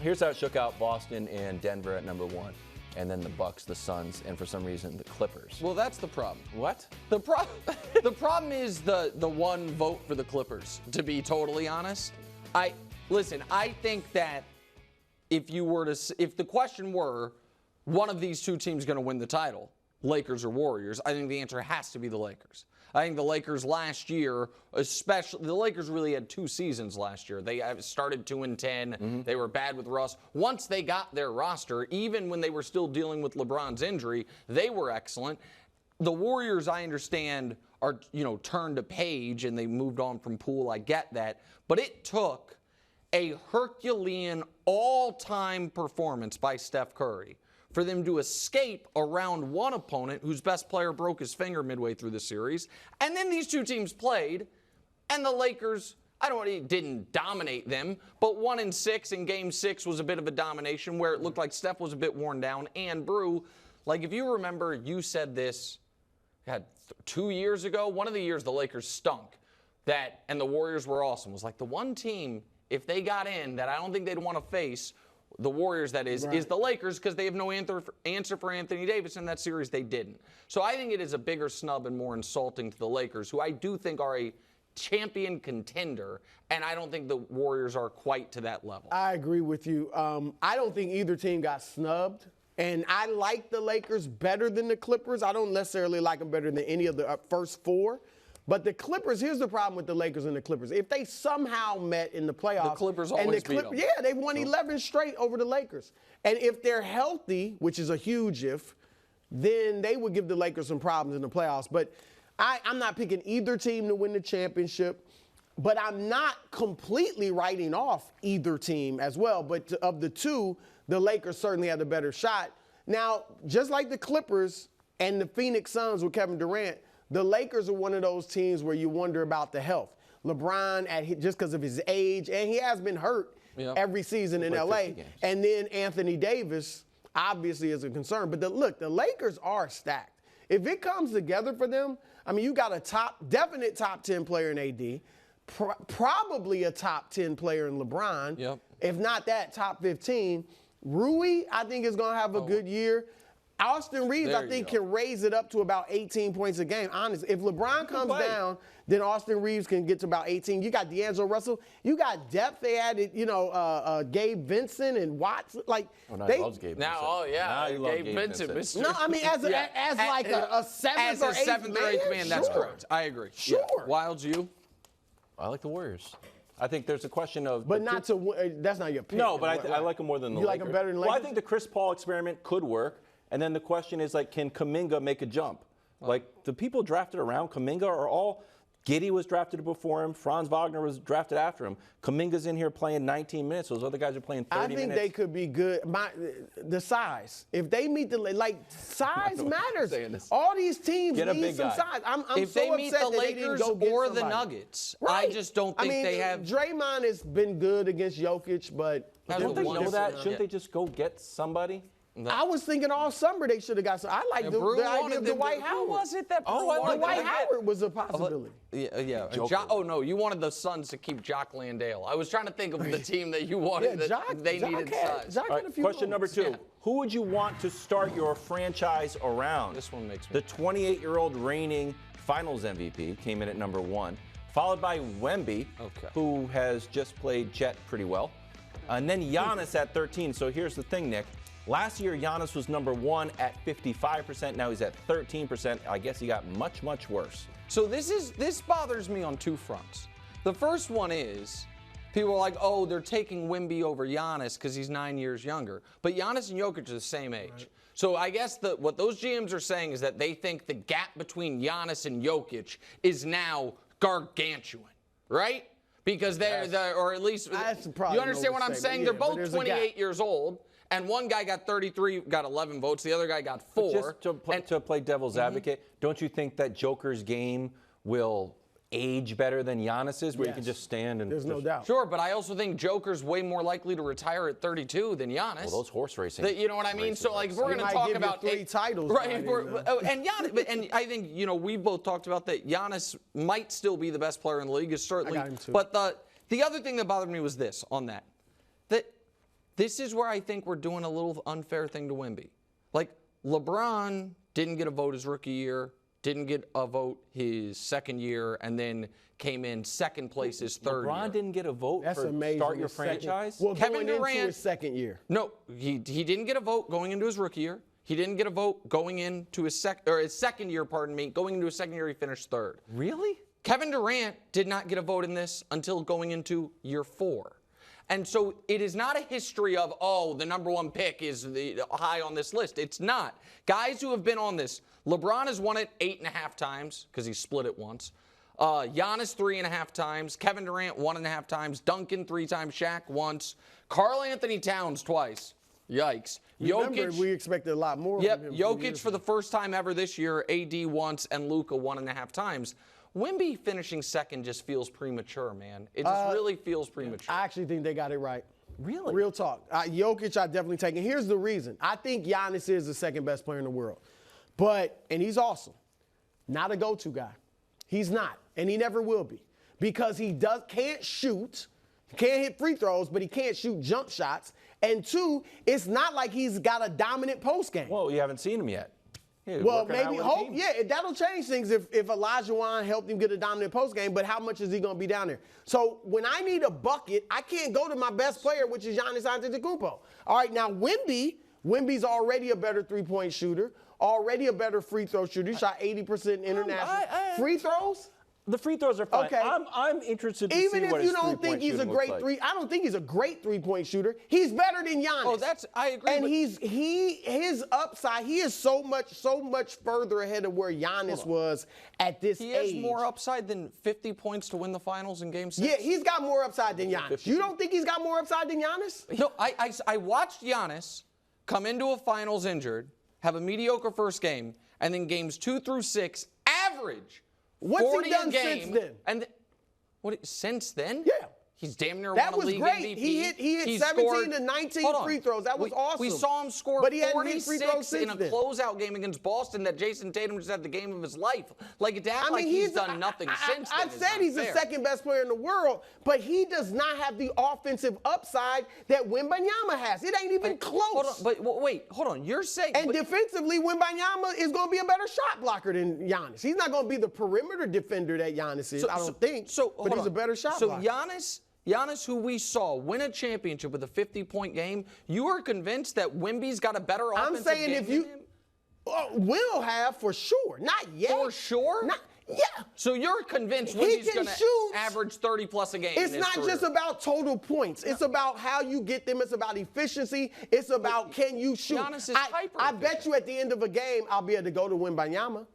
here's how it shook out: Boston and Denver at number 1, and then the Bucks, the Suns, and for some reason the Clippers. Well, that's the problem. What? The problem is the one vote for the Clippers, to be totally honest. I think that if the question were one of these two teams going to win the title, Lakers or Warriors, I think the answer has to be the Lakers. I think the Lakers last year, especially, the Lakers really had 2 seasons last year. They started 2-10. Mm-hmm. They were bad with Russ. Once they got their roster, even when they were still dealing with LeBron's injury, they were excellent. The Warriors, I understand, are, turned a page and they moved on from Poole. I get that. But it took a Herculean all-time performance by Steph Curry for them to escape around one opponent whose best player broke his finger midway through the series. And then these two teams played, and the Lakers, didn't dominate them, but 1-6 in Game 6 was a bit of a domination where it looked like Steph was a bit worn down. And, Brew, if you remember, you said this 2 years ago, one of the years the Lakers stunk, and the Warriors were awesome, was the one team, if they got in, that I don't think they'd want to face the Warriors, that is the Lakers, because they have no answer for Anthony Davis. In that series, they didn't. So I think it is a bigger snub and more insulting to the Lakers, who I do think are a champion contender, and I don't think the Warriors are quite to that level. I agree with you. I don't think either team got snubbed, and I like the Lakers better than the Clippers. I don't necessarily like them better than any of the first 4. But the Clippers, here's the problem with the Lakers and the Clippers. If they somehow met in the playoffs. The Clippers always beat them. Yeah, they won 11 straight over the Lakers. And if they're healthy, which is a huge if, then they would give the Lakers some problems in the playoffs. But I'm not picking either team to win the championship. But I'm not completely writing off either team as well. But of the two, the Lakers certainly had a better shot. Now, just like the Clippers and the Phoenix Suns with Kevin Durant, the Lakers are one of those teams where you wonder about the health. LeBron, just because of his age, and he has been hurt every season in L.A., and then Anthony Davis obviously is a concern. But the Lakers are stacked. If it comes together for them, you got a definite top 10 player in AD, probably a top 10 player in LeBron, if not that, top 15. Rui, I think, is going to have a good year. Austin Reeves, I think, can raise it up to about 18 points a game. Honestly, if LeBron comes down, then Austin Reeves can get to about 18. You got D'Angelo Russell. You got depth. They added, Gabe Vincent and Watts. He loves Gabe Vincent. Gabe Vincent. No, as a seventh or eighth man. That's correct. I agree. Sure. Yeah. Wilds, you? I like the Warriors. I think there's a question of. But not to. That's not your pick. No, but I like them more than the Lakers. You like them better than Lakers? Well, I think the Chris Paul experiment could work. And then the question is, can Kuminga make a jump? The people drafted around Kuminga are all Giddey was drafted before him. Franz Wagner was drafted after him. Kuminga's in here playing 19 minutes. Those other guys are playing 30 minutes. I think they could be good. The size. If they meet size matters. All these teams need some size. I'm if so they meet upset the Lakers or the Nuggets, I just don't think they have. Draymond has been good against Jokic, but. Don't they know that? Shouldn't they just go get somebody? I was thinking all summer they should have got some. I like the idea of Dwight Howard. Who was it that? Dwight Howard was a possibility. Yeah. You wanted the Suns to keep Jock Landale. I was trying to think of the team that you wanted. They needed size. Question number 2. Yeah. Who would you want to start your franchise around? This one makes me. The 28-year-old reigning Finals MVP came in at number 1, followed by Wemby, who has just played Chet pretty well, and then Giannis at 13. So here's the thing, Nick. Last year, Giannis was number 1 at 55%. Now he's at 13%. I guess he got much, much worse. So this bothers me on 2 fronts. The first one is people are like, oh, they're taking Wemby over Giannis because he's 9 years younger. But Giannis and Jokic are the same age. Right. So I guess what those GMs are saying is that they think the gap between Giannis and Jokic is now gargantuan, right? Because or at least, you understand what I'm saying? They're both 28 years old. And one guy got 33, got 11 votes. The other guy got 4. But just to play devil's advocate, don't you think that Joker's game will age better than Giannis's, where you can just stand and... There's no doubt. Sure, but I also think Joker's way more likely to retire at 32 than Giannis. Well, those horse racing... You know what I mean? So, if we're going to talk about... 3 titles. Right. And Giannis, and I think, we both talked about that Giannis might still be the best player in the league, certainly. I got him too. But the other thing that bothered me was this, on that this is where I think we're doing a little unfair thing to Wemby. Like, LeBron didn't get a vote his rookie year, didn't get a vote his second year, and then came in second place his third year. LeBron didn't get a vote That's for amazing. start your franchise? Well, Kevin going Durant, into his second year. No, he didn't get a vote going into his rookie year. He didn't get a vote going into his second year, going into his second year he finished third. Really? Kevin Durant did not get a vote in this until going into year 4. And so it is not a history of, oh, the number one pick is high on this list. It's not. Guys who have been on this, LeBron has won it 8.5 times because he split it once. Giannis 3.5 times. Kevin Durant 1.5 times. Duncan 3 times. Shaq once. Karl Anthony Towns twice. Yikes. Remember, we expected a lot more. Yep, from him Jokic for the first time ever this year, AD once, and Luka 1.5 times. Wemby finishing second just feels premature, man. It just really feels premature. I actually think they got it right. Really? Real talk. Jokic, I definitely take it. Here's the reason. I think Giannis is the second best player in the world. And he's awesome. Not a go-to guy. He's not, and he never will be. Because he can't shoot, he can't hit free throws, but he can't shoot jump shots. And 2, it's not like he's got a dominant post game. Well, you haven't seen him yet. Well, maybe hope. Yeah, that'll change things if Elijah Wan helped him get a dominant post game. But how much is he going to be down there? So when I need a bucket, I can't go to my best player, which is Giannis Antetokounmpo. All right, now Wemby's already a better three-point shooter, already a better free throw shooter. He shot 80% international. Free throws? The free throws are fine. Okay. I'm interested to Even see what if you his don't think he's a great I don't think he's a great three-point shooter. He's better than Giannis. Oh, I agree. And his upside, he is so much further ahead of where Giannis was at this age. He has more upside than 50 points to win the finals in Game 6. Yeah, he's got more upside than Giannis. You don't think he's got more upside than Giannis? No, I watched Giannis come into a finals injured, have a mediocre first game, and then games 2 through 6 average. What's he done since then? And since then? Yeah. He's damn near That won a was league great. MVP. He hit 17 to 19 free throws. That was awesome. We saw him score but he hadn't hit free throws 46 since in a then. closeout game against Boston that Jason Tatum just had the game of his life. Like, to act like he's done nothing since then. I said he's the second best player in the world, but he does not have the offensive upside that Wembanyama has. It ain't even close. Hold on, but wait, hold on. You're saying... And defensively, Wembanyama is going to be a better shot blocker than Giannis. He's not going to be the perimeter defender that Giannis is, I don't think. But he's a better shot blocker. So Giannis, who we saw win a championship with a 50-point game, you are convinced that Wemby's got a better offensive game I'm saying if you than him? Will have for sure. Not yet. For sure? Yeah. So you're convinced Wemby's going to average 30-plus a game It's in his not career. just about total points. It's about how you get them. It's about efficiency. It's about can you shoot. Giannis is I bet you at the end of a game, I'll be able to go to Wembanyama.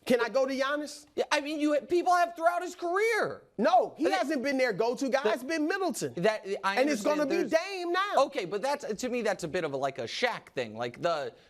Can I go to Giannis? Yeah, I mean, people have throughout his career. No, he hasn't been their go-to guy. It's been Middleton. And it's going to be Dame now. Okay, but to me, that's a bit of a Shaq thing.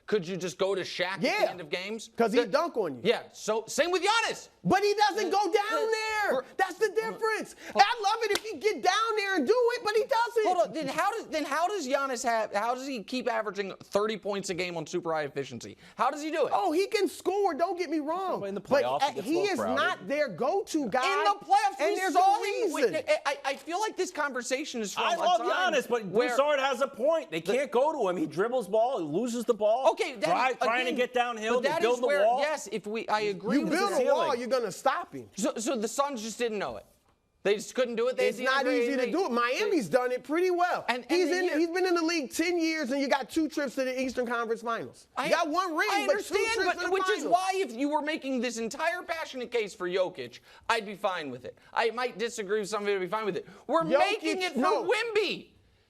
Could you just go to Shaq at the end of games? Because he'd dunk on you. Yeah, so same with Giannis. But he doesn't go down there. That's the difference. I love it if he get down there and do it, but he doesn't. Hold on. Then how does Giannis how does he keep averaging 30 points a game on super high efficiency? How does he do it? Oh, he can score. Don't get me wrong. In the playoffs, but he is not their go-to guy. In the playoffs, and there's a reason. I feel like this conversation is from I love Giannis, but Broussard has a point. They can't go to him. He dribbles ball, he loses the ball. Okay, trying to get downhill, they build the wall. Yes, I agree. You build a wall, you're going to stop him. So the Suns just didn't know it. They just couldn't do it. It's not easy to do it. Miami's done it pretty well. He's been in the league 10 years, and you got 2 trips to the Eastern Conference Finals. You got 1 ring, I understand, but 2 trips to the which finals. is why if you were making this entire passionate case for Jokic, I'd be fine with it. I might disagree with some of it, I'd be fine with it. We're making it for Wemby.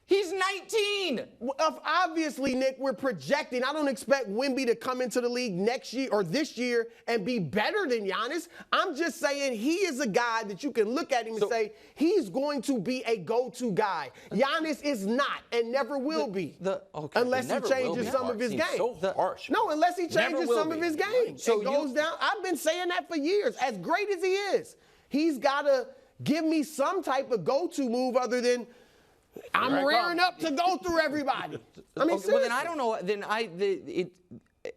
He's 19. Obviously, Nick, we're projecting. I don't expect Wemby to come into the league next year or this year and be better than Giannis. I'm just saying he is a guy that you can look at him and say he's going to be a go-to guy. Giannis is not and never will be. Unless he changes some of his game. So harsh. No, unless he changes some of his game. So it goes down. I've been saying that for years. As great as he is, he's got to give me some type of go-to move other than I'm rearing up to go through everybody. I mean, well, then I don't know.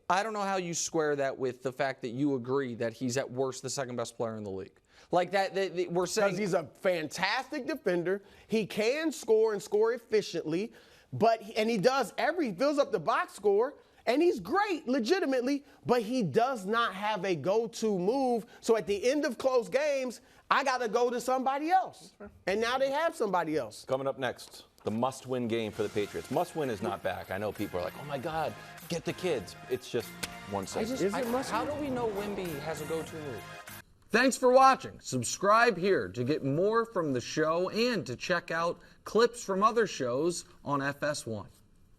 I don't know how you square that with the fact that you agree that he's at worst the second best player in the league. Like that we're saying because he's a fantastic defender. He can score and score efficiently. and he fills up the box score, and he's great, legitimately, but he does not have a go-to move. So at the end of close games, I got to go to somebody else. And now they have somebody else. Coming up next, the must-win game for the Patriots. Must-win is not back. I know people are like, oh, my God, get the kids. It's just one second. How do we know Wemby has a go-to move? Thanks for watching. Subscribe here to get more from the show and to check out clips from other shows on FS1.